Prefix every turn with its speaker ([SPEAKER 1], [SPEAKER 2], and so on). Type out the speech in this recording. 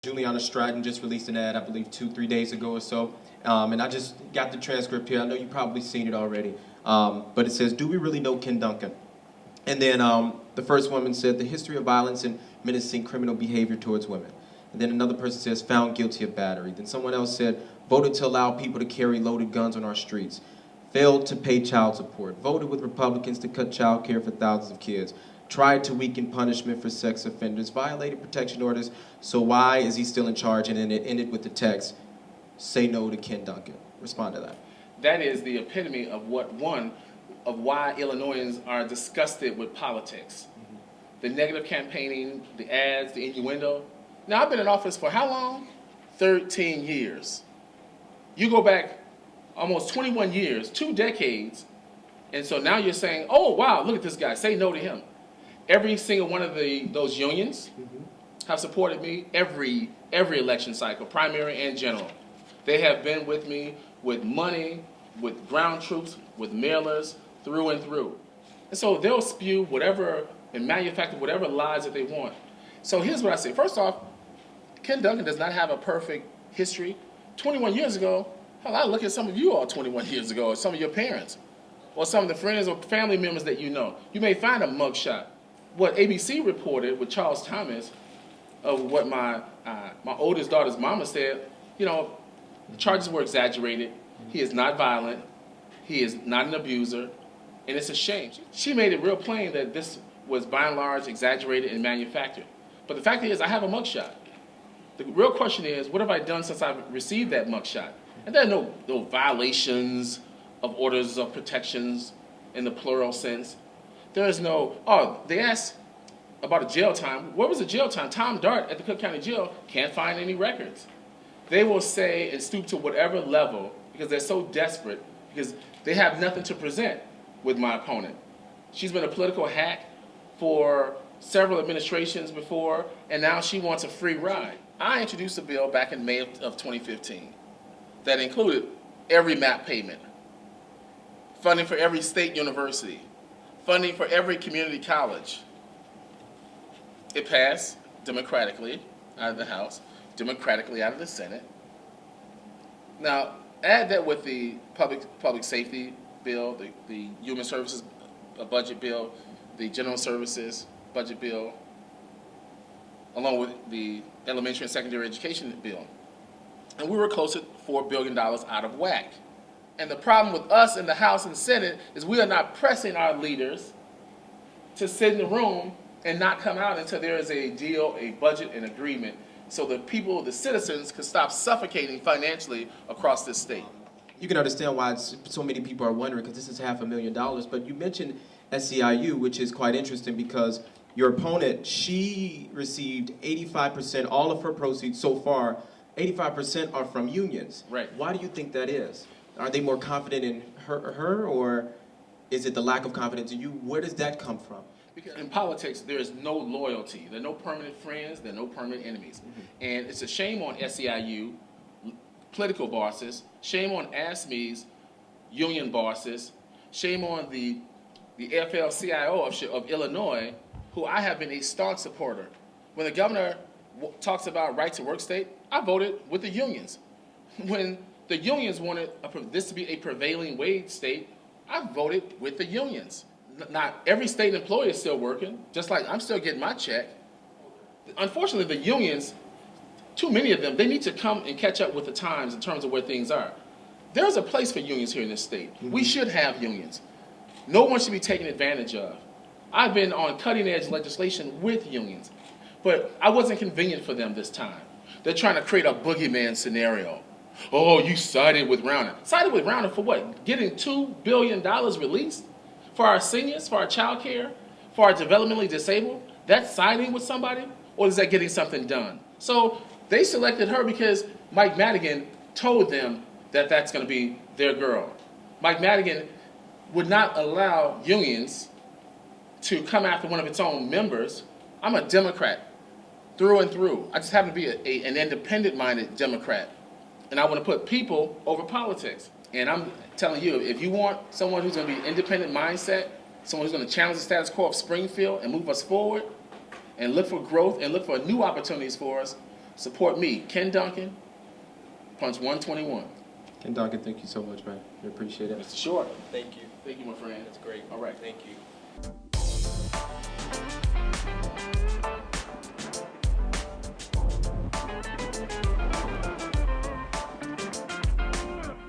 [SPEAKER 1] Juliana Stratton just released an ad, I believe, 2, 3 days ago or so. And I just got the transcript here. I know you've probably seen it already. But it says, "Do we really know Ken Duncan?" And then the first woman said, "The history of violence and menacing criminal behavior towards women." And then another person says, "Found guilty of battery." Then someone else said, "Voted to allow people to carry loaded guns on our streets. Failed to pay child support. Voted with Republicans to cut child care for thousands of kids. Tried to weaken punishment for sex offenders. Violated protection orders. So why is he still in charge?" And then it ended with the text, "Say no to Ken Duncan." Respond to that.
[SPEAKER 2] That is the epitome of why Illinoisans are disgusted with politics. The negative campaigning, the ads, the innuendo. Now, I've been in office for how long? 13 years. You go back almost 21 years, 2 decades, and so now you're saying, "Oh, wow, look at this guy, say no to him." Every single one of those unions have supported me every election cycle, primary and general. They have been with me with money, with ground troops, with mailers, through and through. And so they'll spew whatever and manufacture whatever lies that they want. So here's what I say. First off, Ken Duncan does not have a perfect history. 21 years ago, hell, I look at some of you all 21 years ago, or some of your parents, or some of the friends or family members that you know. You may find a mugshot. What ABC reported with Charles Thomas, of what my oldest daughter's mama said, the charges were exaggerated. He is not violent. He is not an abuser. And it's a shame. She made it real plain that this was by and large exaggerated and manufactured. But the fact is, I have a mugshot. The real question is, what have I done since I've received that mugshot? And there are no violations of orders of protections in the plural sense. There is they asked about a jail time. What was the jail time? Tom Dart at the Cook County Jail can't find any records. They will say and stoop to whatever level because they're so desperate, because they have nothing to present with my opponent. She's been a political hack for several administrations before, and now she wants a free ride. I introduced a bill back in May of 2015 that included every MAP payment, funding for every state university, funding for every community college. It passed democratically out of the House, democratically out of the Senate. Now, add that with the public safety bill, the human services budget bill, the general services budget bill, along with the elementary and secondary education bill. And we were close to $4 billion out of whack. And the problem with us in the House and Senate is we are not pressing our leaders to sit in the room and not come out until there is a deal, a budget, an agreement, so the people, the citizens, can stop suffocating financially across this state.
[SPEAKER 1] You can understand why so many people are wondering, because this is $500,000. But you mentioned SEIU, which is quite interesting because your opponent, she received 85%, all of her proceeds so far, 85% are from unions.
[SPEAKER 2] Right.
[SPEAKER 1] Why do you think that is? Are they more confident in her, or is it the lack of confidence in you? Where does that come from?
[SPEAKER 2] Because in politics, there is no loyalty. There are no permanent friends. There are no permanent enemies. And it's a shame on SEIU, political bosses. Shame on ASME's union bosses. Shame on the AFL-CIO of Illinois, who I have been a staunch supporter. When the governor talks about right to work state, I voted with the unions. When the unions wanted this to be a prevailing wage state, I voted with the unions. Not every state employee is still working, just like I'm still getting my check. Unfortunately, the unions, too many of them, they need to come and catch up with the times in terms of where things are. There's a place for unions here in this state. We should have unions. No one should be taken advantage of. I've been on cutting-edge legislation with unions, but I wasn't convenient for them this time. They're trying to create a boogeyman scenario. Oh, you sided with Rauner. Sided with Rauner for what? Getting $2 billion released? For our seniors, for our child care, for our developmentally disabled? That's siding with somebody? Or is that getting something done? So they selected her because Mike Madigan told them that that's going to be their girl. Mike Madigan would not allow unions to come after one of its own members. I'm a Democrat through and through. I just happen to be an independent-minded Democrat. And I want to put people over politics. And I'm telling you, if you want someone who's going to be independent mindset, someone who's going to challenge the status quo of Springfield and move us forward and look for growth and look for new opportunities for us, Support me, Ken Dunkin, punch 121.
[SPEAKER 1] Ken Duncan, thank you so much, man. We appreciate it.
[SPEAKER 2] Mr. Short.
[SPEAKER 3] Thank you.
[SPEAKER 2] Thank you, my friend.
[SPEAKER 3] That's great.
[SPEAKER 2] All right.
[SPEAKER 3] Thank you.